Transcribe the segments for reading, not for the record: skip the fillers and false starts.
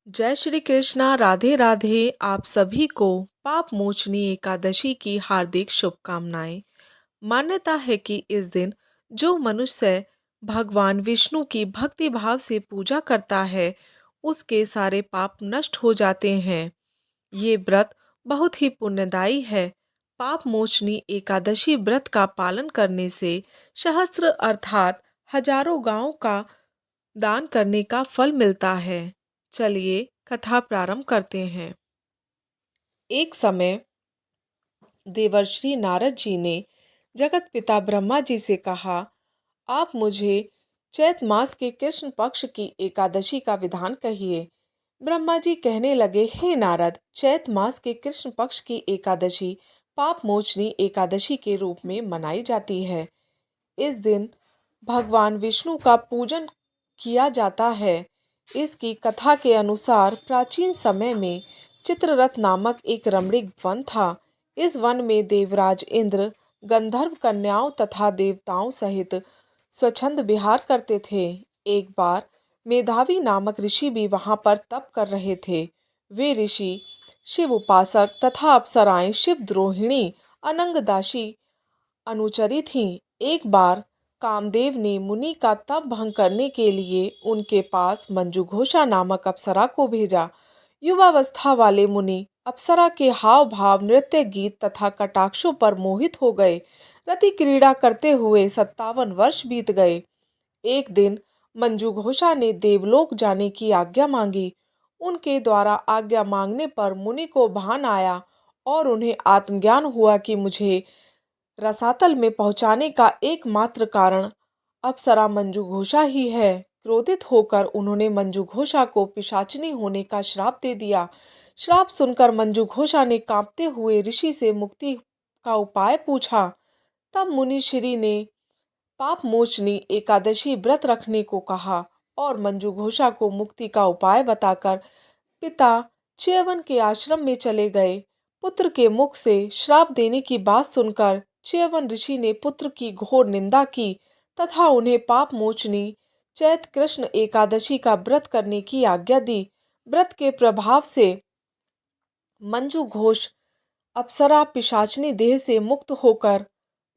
जय श्री कृष्णा, राधे राधे। आप सभी को पाप मोचनी एकादशी की हार्दिक शुभकामनाएं। मान्यता है कि इस दिन जो मनुष्य भगवान विष्णु की भक्ति भाव से पूजा करता है, उसके सारे पाप नष्ट हो जाते हैं। ये व्रत बहुत ही पुण्यदायी है। पाप मोचनी एकादशी व्रत का पालन करने से सहस्त्र अर्थात हजारों गांवों का दान करने का फल मिलता है। चलिए कथा प्रारंभ करते हैं। एक समय देवर्षि नारद जी ने जगत पिता ब्रह्मा जी से कहा, आप मुझे चैत मास के कृष्ण पक्ष की एकादशी का विधान कहिए। ब्रह्मा जी कहने लगे, हे नारद, चैत मास के कृष्ण पक्ष की एकादशी पाप मोचनी एकादशी के रूप में मनाई जाती है। इस दिन भगवान विष्णु का पूजन किया जाता है। इसकी कथा के अनुसार प्राचीन समय में चित्ररथ नामक एक रमणीक वन था। इस वन में देवराज इंद्र गंधर्व कन्याओं तथा देवताओं सहित स्वच्छंद विहार करते थे। एक बार मेधावी नामक ऋषि भी वहां पर तप कर रहे थे। वे ऋषि शिव उपासक तथा अप्सराएं शिवद्रोहिणी अनंगदासी अनुचरी थीं। एक बार कामदेव ने मुनि का तप भंग करने के लिए उनके पास मंजुघोषा नामक अप्सरा को भेजा। युवावस्था वाले मुनि अप्सरा के हाव भाव, नृत्य, गीत तथा कटाक्षों पर मोहित हो गए। रति क्रीड़ा करते हुए 57 वर्ष बीत गए। एक दिन मंजुघोषा ने देवलोक जाने की आज्ञा मांगी। उनके द्वारा आज्ञा मांगने पर मुनि को भान आया और उन्हें आत्मज्ञान हुआ कि मुझे रसातल में पहुंचाने का एकमात्र कारण अप्सरा मंजुघोषा ही है। क्रोधित होकर उन्होंने मंजुघोषा को पिशाचिनी होने का श्राप दे दिया। श्राप सुनकर मंजुघोषा ने कांपते हुए ऋषि से मुक्ति का उपाय पूछा। तब मुनि श्री ने पाप मोचनी एकादशी व्रत रखने को कहा और मंजुघोषा को मुक्ति का उपाय बताकर पिता च्यवन के आश्रम में चले गए। पुत्र के मुख से श्राप देने की बात सुनकर च्यवन ऋषि ने पुत्र की घोर निंदा की तथा उन्हें पाप मोचनी चैत कृष्ण एकादशी का व्रत करने की आज्ञा दी। व्रत के प्रभाव से मंजू घोष अप्सरा पिशाचनी देह से मुक्त होकर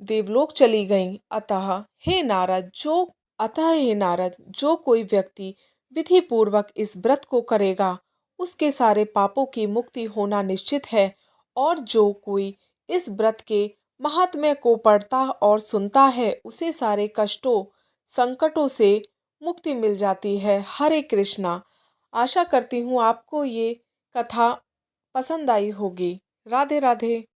देवलोक चली गईं। अतः हे नारद, जो कोई व्यक्ति विधि पूर्वक इस व्रत को करेगा, उसके सारे पापों की मुक्ति होना निश्चित है। और जो कोई इस व्रत के महात्म्य को पढ़ता और सुनता है, उसे सारे कष्टों संकटों से मुक्ति मिल जाती है। हरे कृष्णा। आशा करती हूँ आपको ये कथा पसंद आई होगी। राधे राधे।